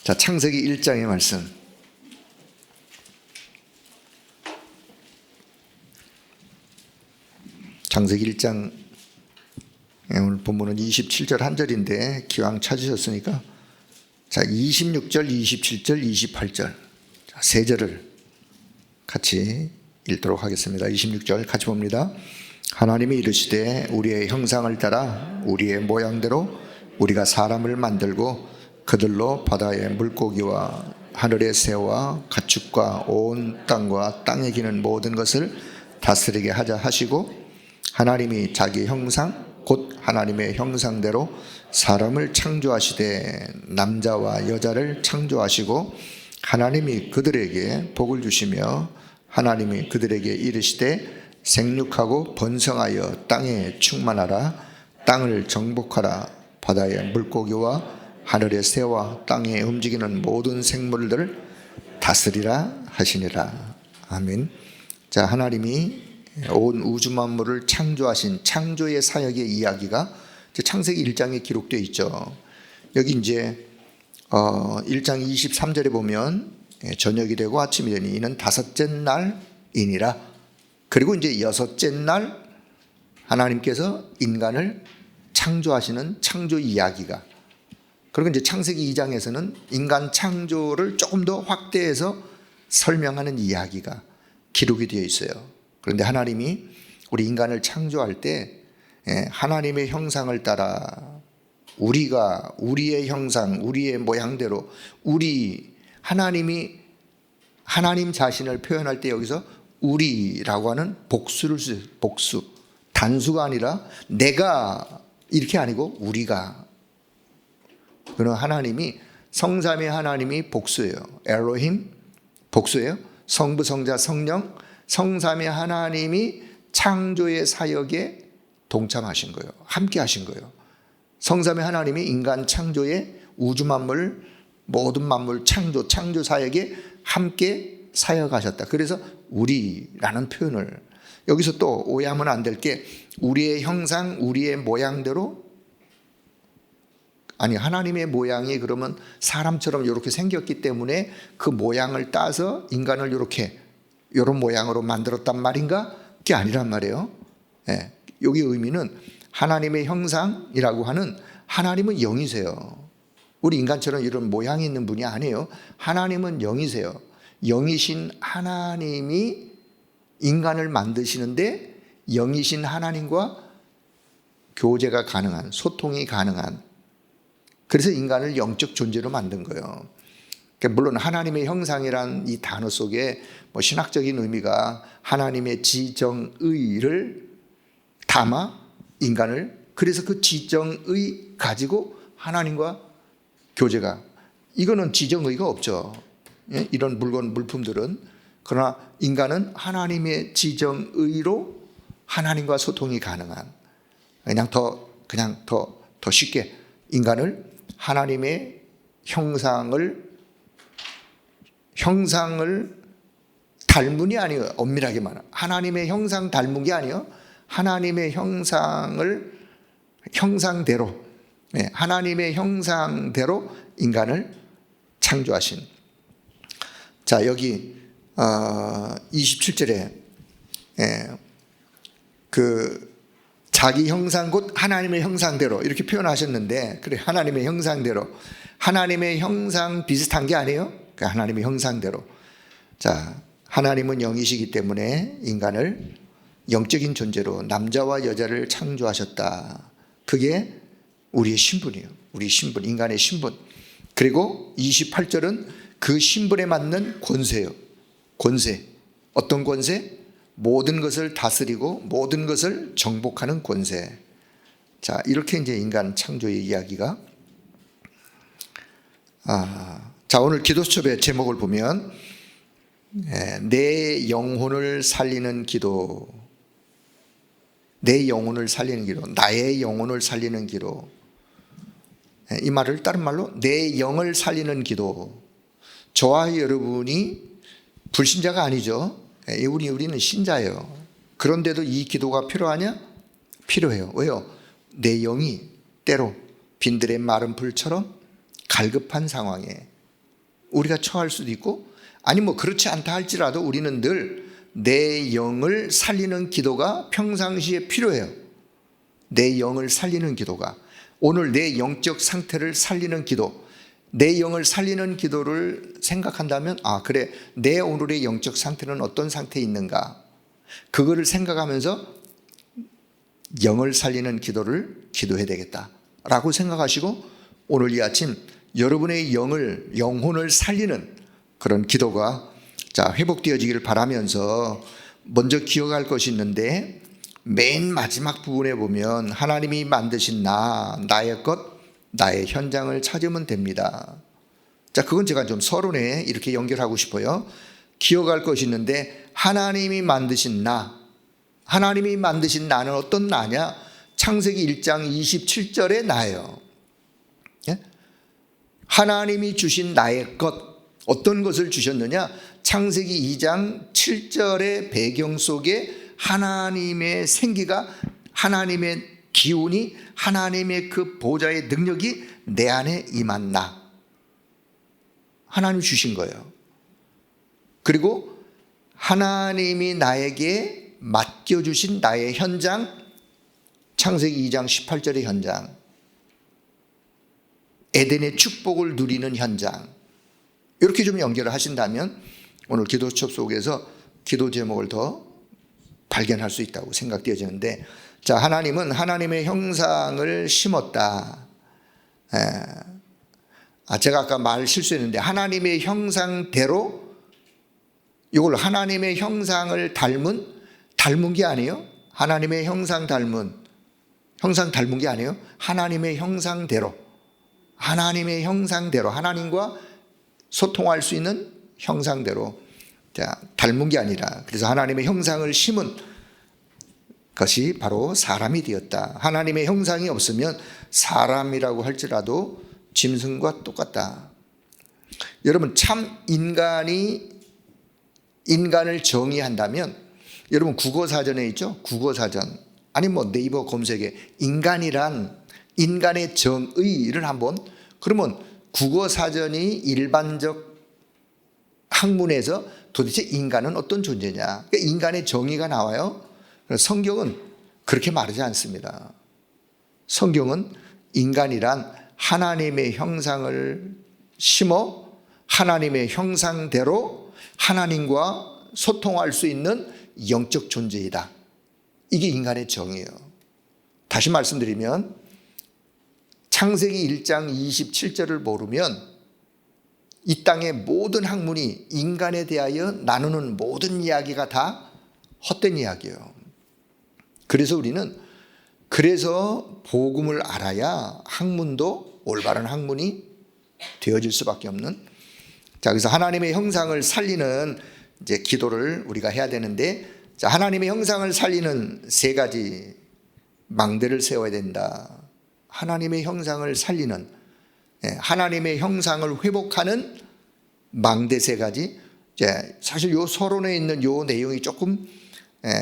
자, 창세기 1장의 말씀. 창세기 1장 오늘 본문은 27절 한 절인데 기왕 찾으셨으니까 자, 26절, 27절, 28절 세 절을 같이 읽도록 하겠습니다. 26절 같이 봅니다. 하나님이 이르시되 우리의 형상을 따라 우리의 모양대로 우리가 사람을 만들고 그들로 바다의 물고기와 하늘의 새와 가축과 온 땅과 땅에 기는 모든 것을 다스리게 하자 하시고, 하나님이 자기 형상 곧 하나님의 형상대로 사람을 창조하시되 남자와 여자를 창조하시고, 하나님이 그들에게 복을 주시며 하나님이 그들에게 이르시되 생육하고 번성하여 땅에 충만하라. 땅을 정복하라. 바다의 물고기와 하늘의 새와 땅에 움직이는 모든 생물들을 다스리라 하시니라. 아멘. 자, 하나님이 온 우주 만물을 창조하신 창조의 사역의 이야기가 창세기 1장에 기록되어 있죠. 여기 이제 1장 23절에 보면 저녁이 되고 아침이 되니 이는 다섯째 날이니라. 그리고 이제 여섯째 날 하나님께서 인간을 창조하시는 창조 이야기가, 그리고 이제 창세기 2장에서는 인간 창조를 조금 더 확대해서 설명하는 이야기가 기록이 되어 있어요. 그런데 하나님이 우리 인간을 창조할 때 하나님의 형상을 따라 우리가 우리의 형상, 우리의 모양대로 하나님이 하나님 자신을 표현할 때 여기서 우리라고 하는 복수를 써요. 복수. 단수가 아니라 내가 이렇게 아니고 우리가. 그럼 하나님이 성삼위 하나님이 복수예요. 엘로힘 복수예요. 성부 성자 성령 성삼위 하나님이 창조의 사역에 동참하신 거예요. 함께 하신 거예요. 성삼위 하나님이 인간 창조에 우주 만물 모든 만물 창조 사역에 함께 사역하셨다. 그래서 우리라는 표현을 여기서 또 오해하면 안 될 게 우리의 형상 우리의 모양대로, 아니 하나님의 모양이 그러면 사람처럼 이렇게 생겼기 때문에 그 모양을 따서 인간을 이런 모양으로 만들었단 말인가? 그게 아니란 말이에요. 여기 의미는 하나님의 형상이라고 하는, 하나님은 영이세요. 우리 인간처럼 이런 모양이 있는 분이 아니에요. 하나님은 영이세요. 영이신 하나님이 인간을 만드시는데 영이신 하나님과 교제가 가능한, 소통이 가능한, 그래서 인간을 영적 존재로 만든 거예요. 물론 하나님의 형상이란 이 단어 속에 신학적인 의미가 하나님의 지정의를 담아 인간을, 그래서 그 지정의 가지고 하나님과 교제가, 이거는 지정의가 없죠. 이런 물품들은. 그러나 인간은 하나님의 지정의로 하나님과 소통이 가능한, 그냥 더 쉽게 인간을 하나님의 형상을 닮은이 아니에요. 엄밀하게 말하면 하나님의 형상 닮은 게 아니에요. 하나님의 형상대로, 하나님의 형상대로 인간을 창조하신. 자, 여기 27절에 그 자기 형상 곧 하나님의 형상대로 이렇게 표현하셨는데, 그래 하나님의 형상대로, 하나님의 형상 비슷한 게 아니에요. 하나님의 형상대로. 자, 하나님은 영이시기 때문에 인간을 영적인 존재로 남자와 여자를 창조하셨다. 그게 우리의 신분이에요. 우리 신분, 인간의 신분. 그리고 28절은 그 신분에 맞는 권세예요. 권세. 어떤 권세? 모든 것을 다스리고 모든 것을 정복하는 권세. 자, 이렇게 이제 인간 창조의 이야기가. 자, 오늘 기도수첩의 제목을 보면 내 영혼을 살리는 기도, 내 영혼을 살리는 기도, 나의 영혼을 살리는 기도. 이 말을 다른 말로 내 영을 살리는 기도. 저와 여러분이 불신자가 아니죠. 우리는 신자예요. 그런데도 이 기도가 필요하냐? 필요해요. 왜요? 내 영이 때로 빈들의 마른 불처럼 갈급한 상황에 우리가 처할 수도 있고, 아니 뭐 그렇지 않다 할지라도 우리는 늘 내 영을 살리는 기도가 평상시에 필요해요. 내 영을 살리는 기도가, 오늘 내 영적 상태를 살리는 기도, 내 영을 살리는 기도를 생각한다면, 아 그래, 내 오늘의 영적 상태는 어떤 상태에 있는가, 그거를 생각하면서 영을 살리는 기도를 기도해야 되겠다라고 생각하시고, 오늘 이 아침 여러분의 영혼을 살리는 그런 기도가 회복되어지기를 바라면서, 먼저 기억할 것이 있는데, 맨 마지막 부분에 보면 하나님이 만드신 나의 것, 나의 현장을 찾으면 됩니다. 그건 제가 좀 서론에 이렇게 연결하고 싶어요. 기억할 것이 있는데, 하나님이 만드신 하나님이 만드신 나는 어떤 나냐? 창세기 1장 27절의 나예요. 하나님이 주신 나의 것, 어떤 것을 주셨느냐? 창세기 2장 7절의 배경 속에 하나님의 생기가, 하나님의 기운이, 하나님의 그 보좌의 능력이 내 안에 임한 나, 하나님 주신 거예요. 그리고 하나님이 나에게 맡겨주신 나의 현장, 창세기 2장 18절의 현장, 에덴의 축복을 누리는 현장, 이렇게 좀 연결을 하신다면 오늘 기도 수첩 속에서 기도 제목을 더 발견할 수 있다고 생각되어지는데, 하나님은 하나님의 형상을 심었다. 제가 아까 말 실수했는데, 하나님의 형상대로, 이걸 하나님의 형상을 닮은 게 아니에요. 하나님의 형상 닮은 게 아니에요. 하나님의 형상대로, 하나님과 소통할 수 있는 형상대로 닮은 게 아니라, 그래서 하나님의 형상을 심은 것이 바로 사람이 되었다. 하나님의 형상이 없으면 사람이라고 할지라도 짐승과 똑같다. 여러분, 참 인간을 정의한다면, 여러분 국어사전에 있죠? 국어사전, 아니 뭐 네이버 검색에 인간의 정의를 한번, 그러면 국어사전이 일반적 학문에서 도대체 인간은 어떤 존재냐, 그러니까 인간의 정의가 나와요. 성경은 그렇게 말하지 않습니다. 성경은 인간이란 하나님의 형상을 심어 하나님의 형상대로 하나님과 소통할 수 있는 영적 존재이다. 이게 인간의 정의예요. 다시 말씀드리면, 창세기 1장 27절을 모르면 이 땅의 모든 학문이 인간에 대하여 나누는 모든 이야기가 다 헛된 이야기예요. 그래서 복음을 알아야 학문도 올바른 학문이 되어질 수밖에 없는, 그래서 하나님의 형상을 살리는 기도를 우리가 해야 되는데, 하나님의 형상을 살리는 세 가지 망대를 세워야 된다. 하나님의 형상을 살리는, 하나님의 형상을 회복하는 망대 세 가지. 사실 요 서론에 있는 요 내용이 조금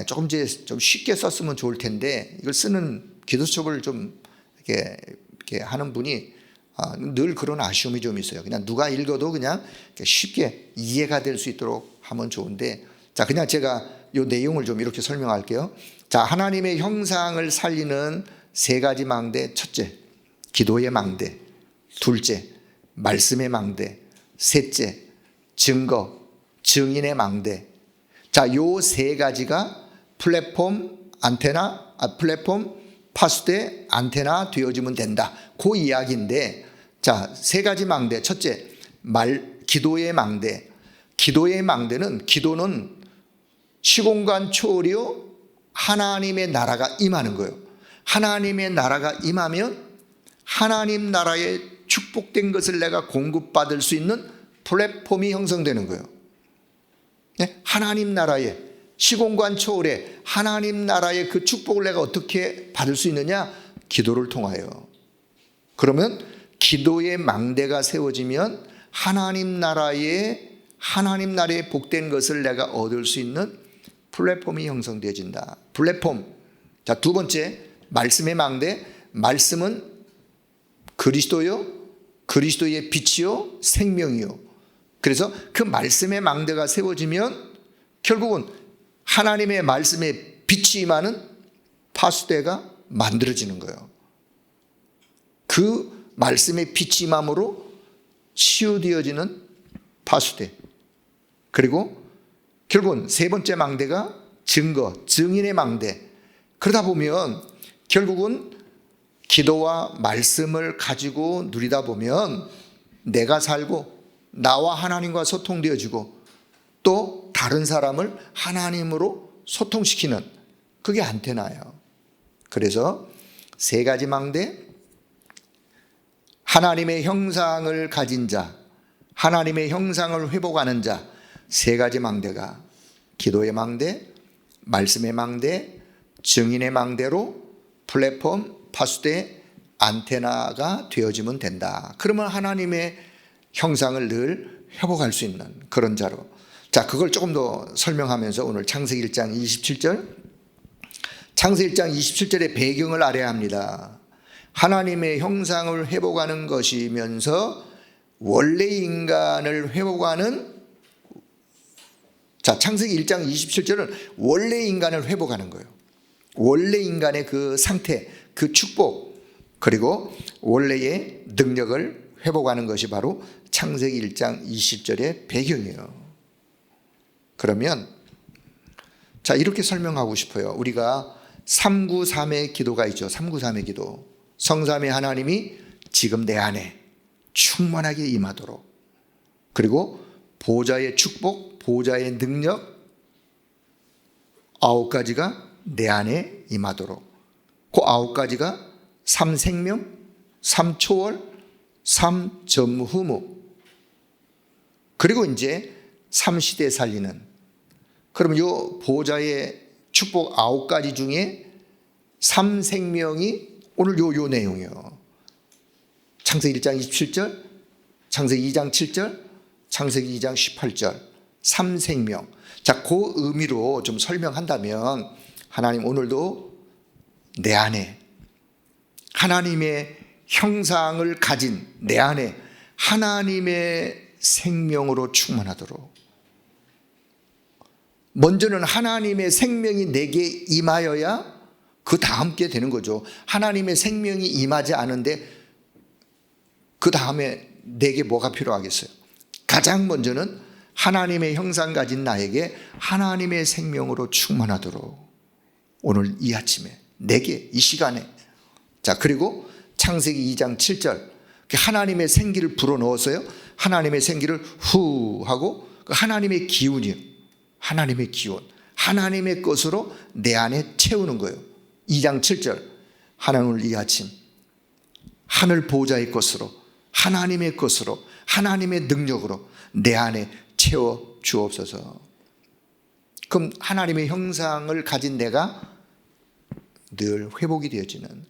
좀 쉽게 썼으면 좋을 텐데, 이걸 쓰는 기도수첩을 좀 이렇게 하는 분이 늘 그런 아쉬움이 좀 있어요. 그냥 누가 읽어도 그냥 쉽게 이해가 될 수 있도록 하면 좋은데, 그냥 제가 요 내용을 좀 이렇게 설명할게요. 하나님의 형상을 살리는 세 가지 망대. 첫째, 기도의 망대. 둘째, 말씀의 망대. 셋째, 증인의 망대. 요 세 가지가 플랫폼, 파수대, 안테나 되어지면 된다. 그 이야기인데, 세 가지 망대. 첫째, 기도의 망대. 기도는 시공간 초월이요, 하나님의 나라가 임하는 거예요. 하나님의 나라가 임하면 하나님 나라의 축복된 것을 내가 공급받을 수 있는 플랫폼이 형성되는 거예요. 하나님 나라의 시공간 초월에 하나님 나라의 그 축복을 내가 어떻게 받을 수 있느냐? 기도를 통하여. 그러면 기도의 망대가 세워지면 하나님 나라의 복된 것을 내가 얻을 수 있는 플랫폼이 형성되어진다. 플랫폼. 두 번째, 말씀의 망대. 말씀은 그리스도요, 그리스도의 빛이요, 생명이요. 그래서 그 말씀의 망대가 세워지면 결국은 하나님의 말씀에 빛이 임하는 파수대가 만들어지는 거예요. 그 말씀의 빛이 임함으로 치유되어지는 파수대. 그리고 결국은 세 번째 망대가 증거, 증인의 망대. 그러다 보면 결국은 기도와 말씀을 가지고 누리다 보면 내가 살고 나와 하나님과 소통되어지고 또 다른 사람을 하나님으로 소통시키는 그게 안테나예요. 그래서 세 가지 망대, 하나님의 형상을 가진 자, 하나님의 형상을 회복하는 자, 세 가지 망대가 기도의 망대, 말씀의 망대, 증인의 망대로 플랫폼, 파수대, 안테나가 되어지면 된다. 그러면 하나님의 형상을 늘 회복할 수 있는 그런 자로. 자, 그걸 조금 더 설명하면서 오늘 창세기 1장 27절, 창세기 1장 27절의 배경을 알아야 합니다. 하나님의 형상을 회복하는 것이면서 원래 인간을 회복하는, 자, 창세기 1장 27절은 원래 인간을 회복하는 거예요. 원래 인간의 그 상태, 그 축복, 그리고 원래의 능력을 회복하는 것이 바로 창세기 1장 20절의 배경이에요. 그러면 자, 이렇게 설명하고 싶어요. 우리가 393의 기도가 있죠. 393의 기도. 성삼위 하나님이 지금 내 안에 충만하게 임하도록, 그리고 보좌의 축복, 보좌의 능력 9가지가 내 안에 임하도록. 그 9가지가 3생명, 3초월, 3전후무, 그리고 이제 3시대 살리는. 그러면 이 보좌의 축복 9가지 중에 3생명이 오늘 요 내용이에요. 창세기 1장 27절, 창세기 2장 7절, 창세기 2장 18절. 3생명. 자, 그 의미로 좀 설명한다면 하나님 오늘도 내 안에 하나님의 형상을 가진 내 안에 하나님의 생명으로 충만하도록. 먼저는 하나님의 생명이 내게 임하여야 그 다음 게 되는 거죠. 하나님의 생명이 임하지 않은데 그 다음에 내게 뭐가 필요하겠어요? 가장 먼저는 하나님의 형상 가진 나에게 하나님의 생명으로 충만하도록 오늘 이 아침에 내게 이 시간에. 자, 그리고 창세기 2장 7절 하나님의 생기를 불어넣었어요. 하나님의 생기를 후 하고 하나님의 기운이요. 하나님의 기운, 하나님의 것으로 내 안에 채우는 거예요. 2장 7절 하나님을 이 아침 하늘 보좌의 것으로, 하나님의 것으로, 하나님의 능력으로 내 안에 채워 주옵소서. 그럼 하나님의 형상을 가진 내가 늘 회복이 되어지는.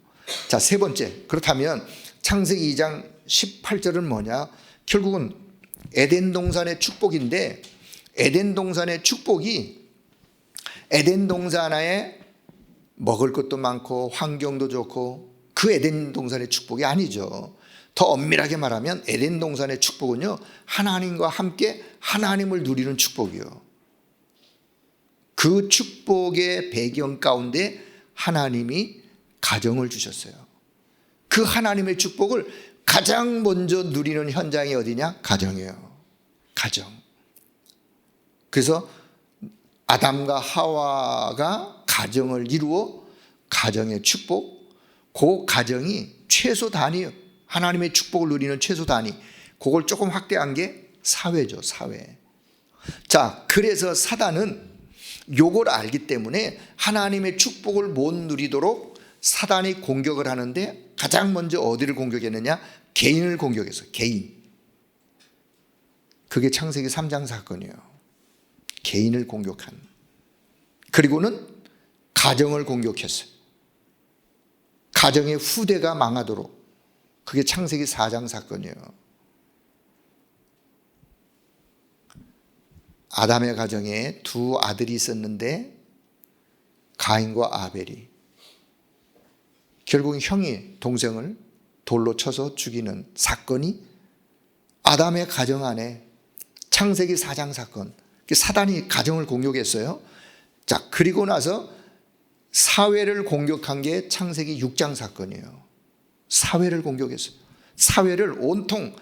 자, 세 번째. 그렇다면 창세기 2장 18절은 뭐냐? 결국은 에덴 동산의 축복인데, 에덴 동산의 축복이 에덴 동산에 먹을 것도 많고 환경도 좋고 그 에덴 동산의 축복이 아니죠. 더 엄밀하게 말하면 에덴 동산의 축복은요, 하나님과 함께 하나님을 누리는 축복이요. 그 축복의 배경 가운데 하나님이 가정을 주셨어요. 그 하나님의 축복을 가장 먼저 누리는 현장이 어디냐? 가정이에요. 가정. 그래서 아담과 하와가 가정을 이루어 가정의 축복, 그 가정이 최소 단위예요. 하나님의 축복을 누리는 최소 단위. 그걸 조금 확대한 게 사회죠, 사회. 자, 그래서 사단은 요걸 알기 때문에 하나님의 축복을 못 누리도록 사단이 공격을 하는데 가장 먼저 어디를 공격했느냐? 개인을 공격했어요. 개인. 그게 창세기 3장 사건이에요. 개인을 공격한. 그리고는 가정을 공격했어요. 가정의 후대가 망하도록. 그게 창세기 4장 사건이에요. 아담의 가정에 두 아들이 있었는데 가인과 아벨이, 결국 형이 동생을 돌로 쳐서 죽이는 사건이 아담의 가정 안에 창세기 4장 사건. 사단이 가정을 공격했어요. 자, 그리고 나서 사회를 공격한 게 창세기 6장 사건이에요. 사회를 공격했어요. 사회를 온통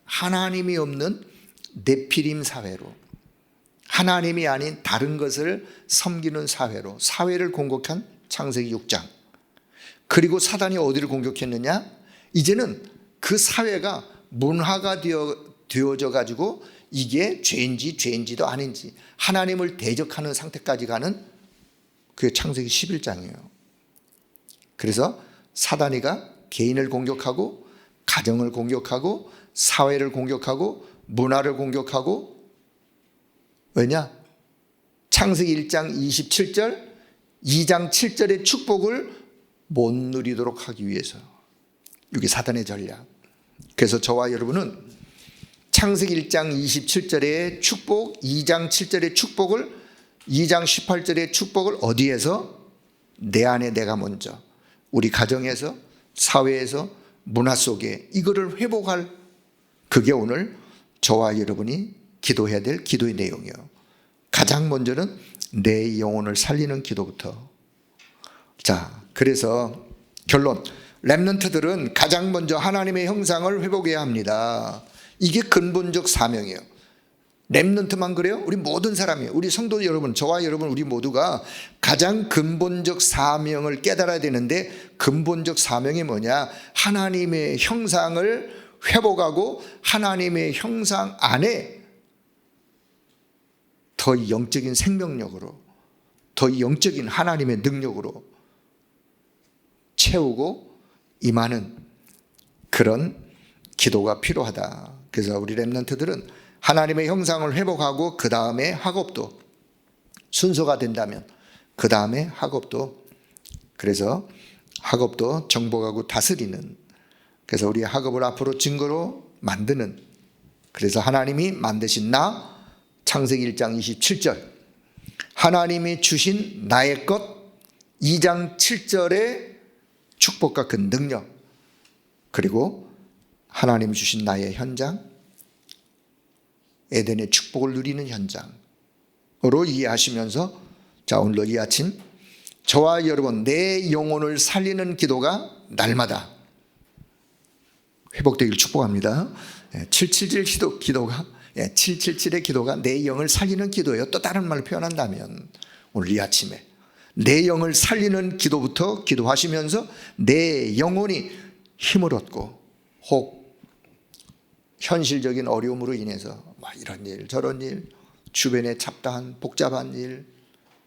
하나님이 없는 네피림 사회로, 하나님이 아닌 다른 것을 섬기는 사회로, 사회를 공격한 창세기 6장. 그리고 사단이 어디를 공격했느냐? 이제는 그 사회가 문화가 되어져 가지고 이게 죄인지도 아닌지 하나님을 대적하는 상태까지 가는 그게 창세기 11장이에요. 그래서 사단이가 개인을 공격하고 가정을 공격하고 사회를 공격하고 문화를 공격하고, 왜냐? 창세기 1장 27절 2장 7절의 축복을 못 누리도록 하기 위해서. 이게 사단의 전략. 그래서 저와 여러분은 창세기 1장 27절의 축복, 2장 7절의 축복을, 2장 18절의 축복을 어디에서? 내 안에 내가 먼저, 우리 가정에서, 사회에서, 문화 속에 이거를 회복할, 그게 오늘 저와 여러분이 기도해야 될 기도의 내용이에요. 가장 먼저는 내 영혼을 살리는 기도부터. 자, 그래서 결론, 렘넌트들은 가장 먼저 하나님의 형상을 회복해야 합니다. 이게 근본적 사명이에요. 렘넌트만 그래요? 우리 모든 사람이에요. 우리 성도 여러분, 저와 여러분, 우리 모두가 가장 근본적 사명을 깨달아야 되는데, 근본적 사명이 뭐냐? 하나님의 형상을 회복하고 하나님의 형상 안에 더 영적인 생명력으로, 더 영적인 하나님의 능력으로 채우고 임하는 그런 기도가 필요하다. 그래서 우리 렘넌트들은 하나님의 형상을 회복하고 그 다음에 학업도, 순서가 된다면 그 다음에 학업도, 그래서 학업도 정복하고 다스리는, 그래서 우리 학업을 앞으로 증거로 만드는, 그래서 하나님이 만드신 나, 창세기 1장 27절 하나님이 주신 나의 것, 2장 7절의 축복과 그 능력, 그리고 하나님이 주신 나의 현장, 에덴의 축복을 누리는 현장으로 이해하시면서, 자, 오늘 이 아침 저와 여러분 내 영혼을 살리는 기도가 날마다 회복되기를 축복합니다. 777 기도가 777의 기도가 내 영을 살리는 기도예요. 또 다른 말로 표현한다면 오늘 이 아침에 내 영을 살리는 기도부터 기도하시면서 내 영혼이 힘을 얻고, 혹 현실적인 어려움으로 인해서 이런 일 저런 일, 주변에 잡다한 복잡한 일,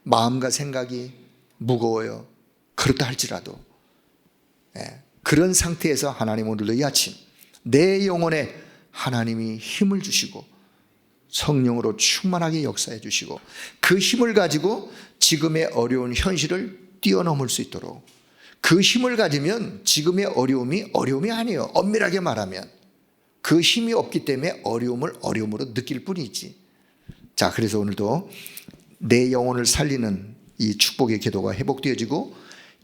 마음과 생각이 무거워요. 그렇다 할지라도 그런 상태에서 하나님 오늘도 이 아침 내 영혼에 하나님이 힘을 주시고 성령으로 충만하게 역사해 주시고 그 힘을 가지고 지금의 어려운 현실을 뛰어넘을 수 있도록, 그 힘을 가지면 지금의 어려움이 아니에요. 엄밀하게 말하면 그 힘이 없기 때문에 어려움을 어려움으로 느낄 뿐이지. 자, 그래서 오늘도 내 영혼을 살리는 이 축복의 기도가 회복되어지고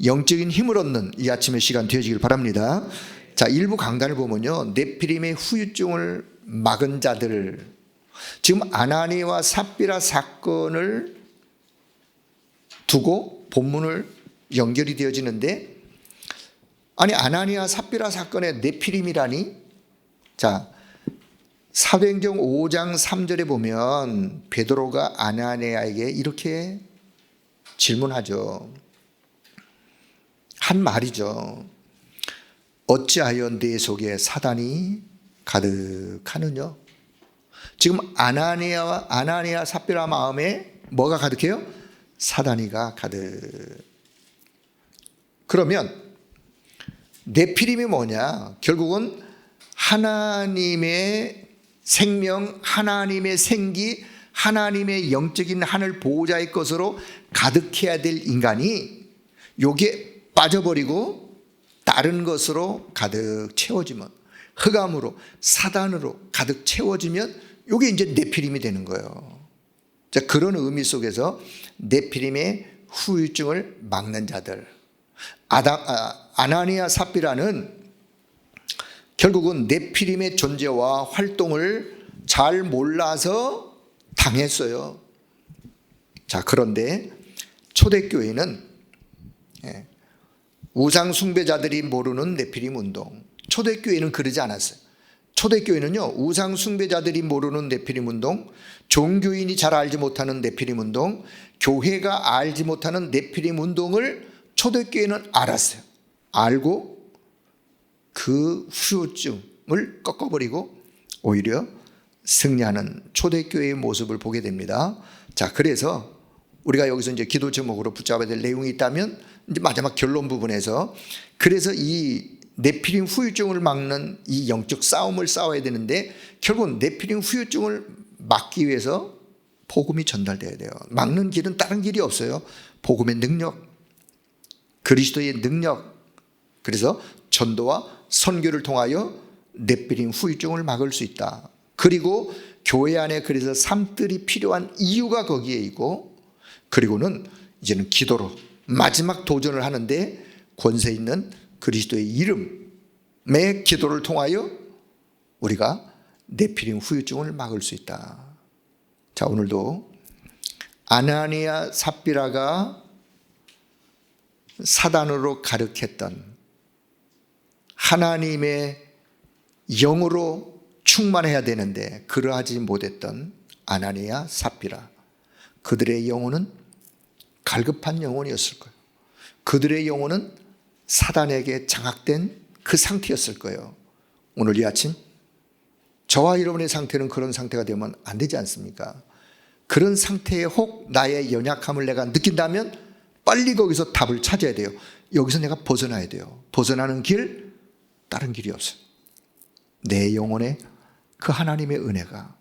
영적인 힘을 얻는 이 아침의 시간 되어지길 바랍니다. 자, 일부 강단을 보면요, 네피림의 후유증을 막은 자들, 지금 아나니와 삽비라 사건을 두고 본문을 연결이 되어지는데, 아니 아나니와 삽비라 사건의 네피림이라니? 자, 사도행전 5장 3절에 보면 베드로가 아나니아에게 이렇게 질문하죠. 한 말이죠. 어찌하여 내 속에 사단이 가득하느냐? 지금 아나니아 삽비라 마음에 뭐가 가득해요? 사단이가 가득. 그러면 네피림이 뭐냐? 결국은 하나님의 생명, 하나님의 생기, 하나님의 영적인 하늘 보호자의 것으로 가득해야 될 인간이 요게 빠져버리고 다른 것으로 가득 채워지면, 흑암으로 사단으로 가득 채워지면 요게 이제 네피림이 되는 거예요. 자, 그런 의미 속에서 네피림의 후유증을 막는 자들, 아나니아 삽비라는 결국은 네피림의 존재와 활동을 잘 몰라서 당했어요. 자, 그런데 초대교회는 우상 숭배자들이 모르는 네피림 운동, 초대교회는 그러지 않았어요. 초대교회는요, 우상 숭배자들이 모르는 네피림 운동, 종교인이 잘 알지 못하는 네피림 운동, 교회가 알지 못하는 네피림 운동을 초대교회는 알았어요. 알고 그 후유증을 꺾어버리고 오히려 승리하는 초대교회의 모습을 보게 됩니다. 자, 그래서 우리가 여기서 이제 기도 제목으로 붙잡아야 될 내용이 있다면 이제 마지막 결론 부분에서, 그래서 이 네피림 후유증을 막는 이 영적 싸움을 싸워야 되는데, 결국 네피림 후유증을 막기 위해서 복음이 전달돼야 돼요. 막는 길은 다른 길이 없어요. 복음의 능력, 그리스도의 능력. 그래서 전도와 선교를 통하여 네피림 후유증을 막을 수 있다. 그리고 교회 안에 그래서 삶들이 필요한 이유가 거기에 있고, 그리고는 이제는 기도로 마지막 도전을 하는데 권세 있는 그리스도의 이름의 기도를 통하여 우리가 네피림 후유증을 막을 수 있다. 자, 오늘도 아나니아 삽비라가 사단으로 가르쳤던 하나님의 영으로 충만해야 되는데 그러하지 못했던 아나니아 삽비라, 그들의 영혼은 갈급한 영혼이었을 거예요. 그들의 영혼은 사단에게 장악된 그 상태였을 거예요. 오늘 이 아침 저와 여러분의 상태는 그런 상태가 되면 안 되지 않습니까? 그런 상태에 혹 나의 연약함을 내가 느낀다면 빨리 거기서 답을 찾아야 돼요. 여기서 내가 벗어나야 돼요. 벗어나는 길, 다른 길이 없어요. 내 영혼에 그 하나님의 은혜가,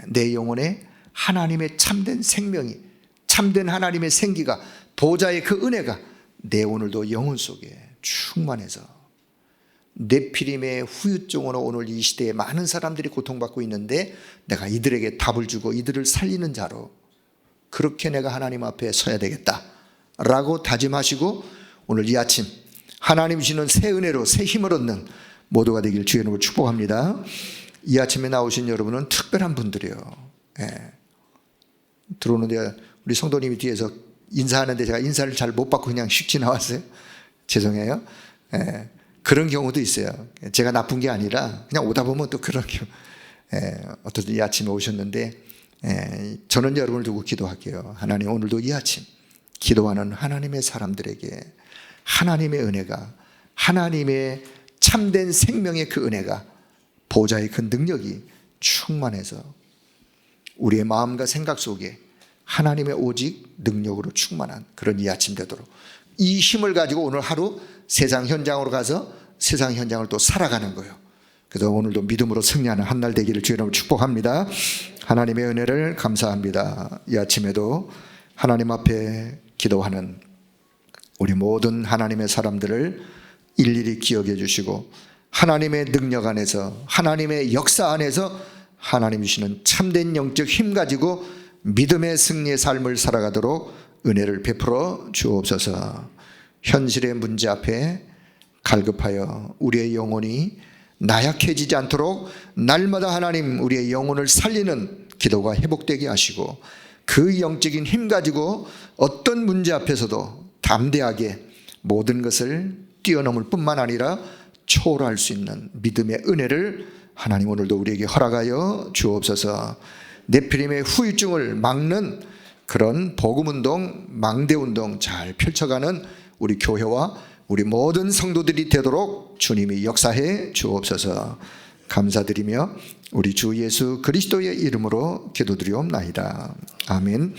내 영혼에 하나님의 참된 생명이, 참된 하나님의 생기가, 보좌의 그 은혜가 내 오늘도 영혼 속에 충만해서 네피림의 후유증으로 오늘 이 시대에 많은 사람들이 고통받고 있는데 내가 이들에게 답을 주고 이들을 살리는 자로 그렇게 내가 하나님 앞에 서야 되겠다라고 다짐하시고 오늘 이 아침 하나님 주시는 새 은혜로 새 힘을 얻는 모두가 되길 주의 이름으로 축복합니다. 이 아침에 나오신 여러분은 특별한 분들이에요. 들어오는데 우리 성도님이 뒤에서 인사하는데 제가 인사를 잘 못 받고 그냥 휙 지나왔어요. 죄송해요. 그런 경우도 있어요. 제가 나쁜 게 아니라 그냥 오다 보면 또 그런 경우. 어떤 이 아침에 오셨는데 저는 여러분을 두고 기도할게요. 하나님, 오늘도 이 아침 기도하는 하나님의 사람들에게 하나님의 은혜가, 하나님의 참된 생명의 그 은혜가, 보좌의 그 능력이 충만해서 우리의 마음과 생각 속에 하나님의 오직 능력으로 충만한 그런 이 아침 되도록 이 힘을 가지고 오늘 하루 세상 현장으로 가서 세상 현장을 또 살아가는 거예요. 그래서 오늘도 믿음으로 승리하는 한날 되기를 주의 이름으로 축복합니다. 하나님의 은혜를 감사합니다. 이 아침에도 하나님 앞에 기도하는 우리 모든 하나님의 사람들을 일일이 기억해 주시고 하나님의 능력 안에서, 하나님의 역사 안에서 하나님 주시는 참된 영적 힘 가지고 믿음의 승리의 삶을 살아가도록 은혜를 베풀어 주옵소서. 현실의 문제 앞에 갈급하여 우리의 영혼이 나약해지지 않도록 날마다 하나님 우리의 영혼을 살리는 기도가 회복되게 하시고 그 영적인 힘 가지고 어떤 문제 앞에서도 담대하게 모든 것을 뛰어넘을 뿐만 아니라 초월할 수 있는 믿음의 은혜를 하나님 오늘도 우리에게 허락하여 주옵소서. 네피림의 후유증을 막는 그런 복음운동, 망대운동 잘 펼쳐가는 우리 교회와 우리 모든 성도들이 되도록 주님이 역사해 주옵소서. 감사드리며 우리 주 예수 그리스도의 이름으로 기도드리옵나이다. 아멘.